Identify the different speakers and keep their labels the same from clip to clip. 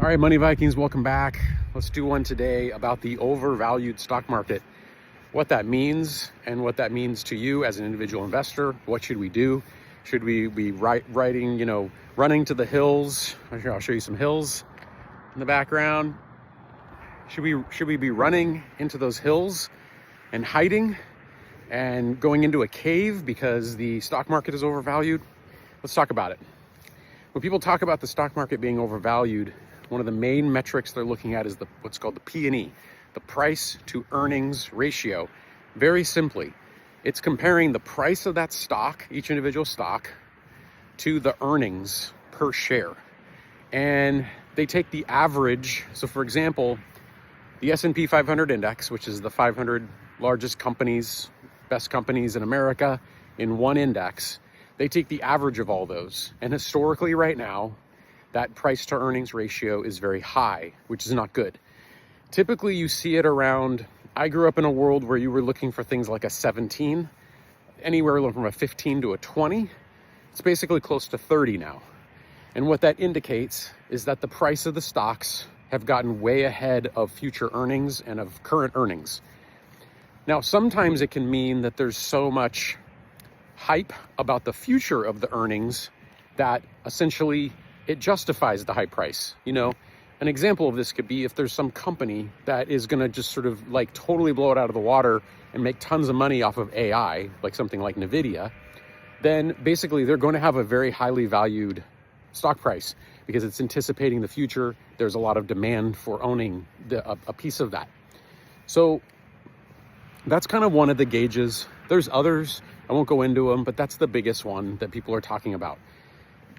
Speaker 1: All right, Money Vikings, welcome back. Let's do one today about the overvalued stock market, what that means and what that means to you as an individual investor. What should we do? Should we be running to the hills? Here, I'll show you some hills in the background. Should we be running into those hills and hiding and going into a cave because the stock market is overvalued? Let's talk about it. When people talk about the stock market being overvalued, one of the main metrics they're looking at is what's called the P/E, the price to earnings ratio. Very simply, it's comparing the price of that stock, each individual stock, to the earnings per share. And they take the average. So for example, the S&P 500 index, which is the 500 largest companies, best companies in America in one index, they take the average of all those. And historically right now, that price to earnings ratio is very high, which is not good. Typically you see it around, I grew up in a world where you were looking for things like a 17, anywhere from a 15 to a 20. It's basically close to 30 now. And what that indicates is that the price of the stocks have gotten way ahead of future earnings and of current earnings. Now, sometimes it can mean that there's so much hype about the future of the earnings that essentially it justifies the high price. An example of this could be if there's some company that is going to just sort of like totally blow it out of the water and make tons of money off of AI, like something like NVIDIA, then basically they're going to have a very highly valued stock price because it's anticipating the future. There's a lot of demand for owning a piece of that. So that's kind of one of the gauges. There's others, I won't go into them, but that's the biggest one that people are talking about.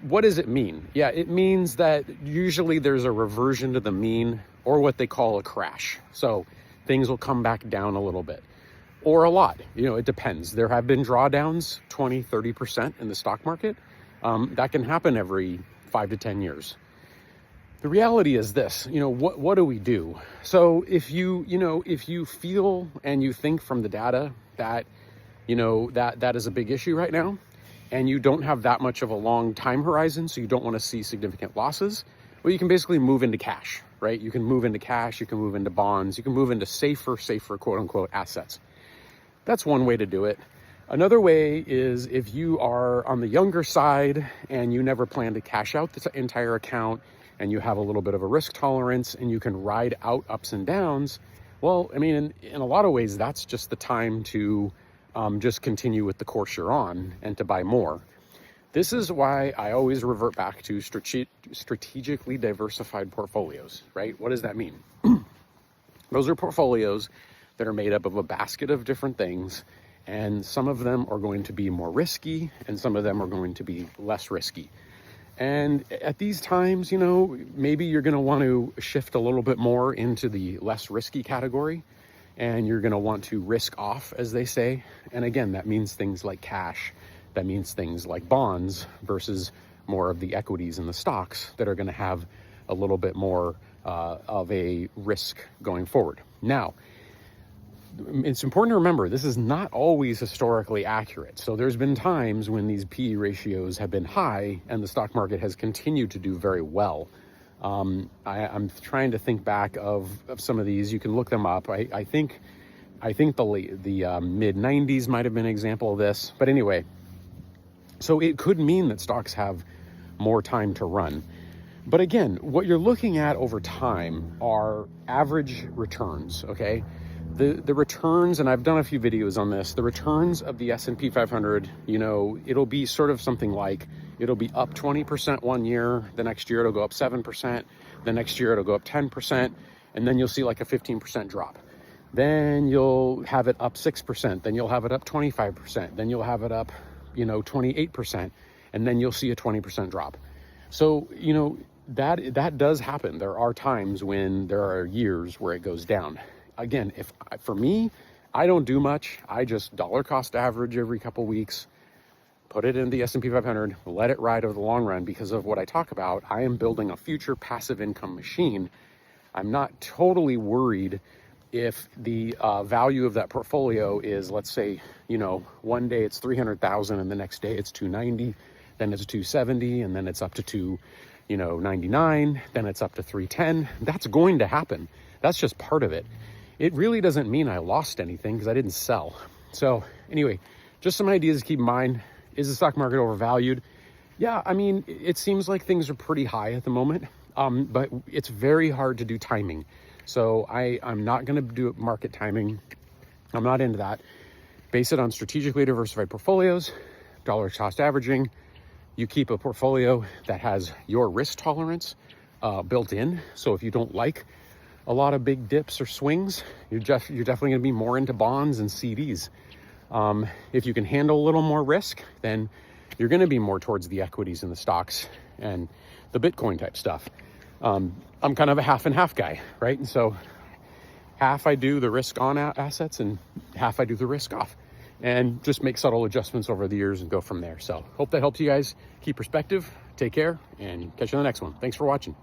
Speaker 1: What does it mean? Yeah, it means that usually there's a reversion to the mean or what they call a crash. So things will come back down a little bit or a lot. It depends. There have been drawdowns, 20, 30% in the stock market. That can happen every 5 to 10 years. The reality is this, what do we do? So if you feel and you think from the data that, that is a big issue right now, and you don't have that much of a long time horizon, so you don't want to see significant losses, well, you can basically move into cash, right? You can move into cash, you can move into bonds, you can move into safer quote unquote assets. That's one way to do it. Another way is if you are on the younger side and you never plan to cash out the entire account and you have a little bit of a risk tolerance and you can ride out ups and downs, well, in a lot of ways, that's just the time to just continue with the course you're on and to buy more. This is why I always revert back to strategically diversified portfolios, right? What does that mean? Those are portfolios that are made up of a basket of different things, and some of them are going to be more risky and some of them are going to be less risky. And at these times, maybe you're going to want to shift a little bit more into the less risky category. And you're going to want to risk off, as they say. And again, that means things like cash. That means things like bonds versus more of the equities and the stocks that are going to have a little bit more of a risk going forward. Now, it's important to remember this is not always historically accurate. So there's been times when these PE ratios have been high and the stock market has continued to do very well. I'm trying to think back of some of these. You can look them up. I think the mid 90s might have been an example of this. But anyway, so it could mean that stocks have more time to run. But again, what you're looking at over time are average returns, okay? The returns, and I've done a few videos on this, the returns of the S&P 500, it'll be sort of something like, it'll be up 20% one year, the next year it'll go up 7%, the next year it'll go up 10%, and then you'll see like a 15% drop. Then you'll have it up 6%, then you'll have it up 25%, then you'll have it up, 28%, and then you'll see a 20% drop. So, that does happen. There are times when there are years where it goes down. Again, for me, I don't do much. I just dollar cost average every couple weeks, put it in the S&P 500, let it ride over the long run because of what I talk about. I am building a future passive income machine. I'm not totally worried if the value of that portfolio is, let's say, one day it's 300,000 and the next day it's 290, then it's 270, and then it's up to $99, then it's up to $310. That's going to happen. That's just part of it. It really doesn't mean I lost anything because I didn't sell. So anyway, just some ideas to keep in mind. Is the stock market overvalued? Yeah, I mean, it seems like things are pretty high at the moment, but it's very hard to do timing. So I'm not going to do market timing. I'm not into that. Base it on strategically diversified portfolios, dollar cost averaging. You keep a portfolio that has your risk tolerance built in. So if you don't like a lot of big dips or swings, you're definitely going to be more into bonds and CDs. If you can handle a little more risk, then you're going to be more towards the equities and the stocks and the Bitcoin type stuff. I'm kind of a half and half guy, right? And so half I do the risk on assets and half I do the risk off, and just make subtle adjustments over the years and go from there. So hope that helps you guys keep perspective. Take care and catch you on the next one. Thanks for watching.